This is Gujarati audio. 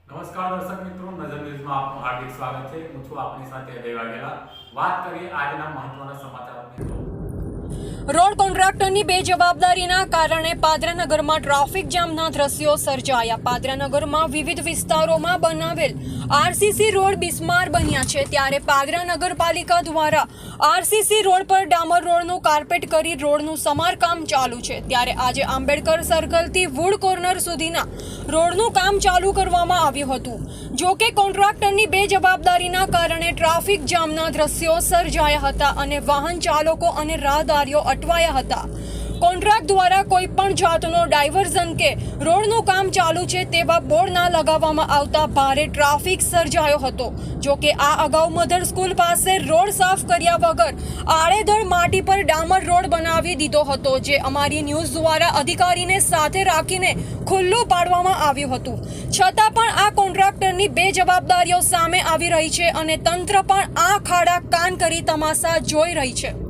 નમસ્કાર દર્શક મિત્રો, નજર ન્યૂઝમાં આપનું હાર્દિક સ્વાગત છે। હું છું આપની સાથે અજય વાઘેલા। વાત કરીએ આજના મહત્વના સમાચારોની તો રોડ કોન્ટ્રાક્ટરની બેજવાબદારીના કારણે પાદરાનગરમાં ટ્રાફિક જામના દ્રશ્યો સર્જાયા। પાદરાનગરમાં વિવિધ વિસ્તારોમાં બનાવેલ આરસીસી રોડ બિસ્માર બન્યા છે, ત્યારે પાદરા નગરપાલિકા દ્વારા આરસીસી રોડ પર ડામર રોડનું કાર્પેટ કરી રોડનું સમારકામ ચાલુ છે। ત્યારે આજે આંબેડકર સર્કલથી વુડ કોર્નર સુધીના રોડનું કામ ચાલુ કરવામાં આવ્યું હતું। જો કે કોન્ટ્રાક્ટરની બેજવાબદારીના કારણે ટ્રાફિક જામના દ્રશ્યો સર્જાયા હતા અને વાહન ચાલકો અને રાહદારીઓ અટવાયા હતા। કોન્ટ્રાક્ટ દ્વારા કોઈ પણ જાતનો ડાયવર્ઝન કે રોડનું કામ ચાલુ છે તેવા બોર્ડ ના લગાવવામાં આવતા ભારે ટ્રાફિક સર્જાયો હતો। જો કે આ અગાઉ મધર સ્કૂલ પાસે રોડ સાફ કર્યા વગર આડેધડ માટી પર ડામર રોડ બનાવી દીધો હતો, જે અમારી ન્યૂઝ દ્વારા અધિકારીને સાથે રાખીને ખુલ્લું પાડવામાં આવ્યું હતું। છતાં પણ આ કોન્ટ્રાક્ટરની બેજવાબદારીઓ સામે આવી રહી છે અને તંત્ર પણ આ ખાડા કાન કરી તમાશા જોઈ રહી છે।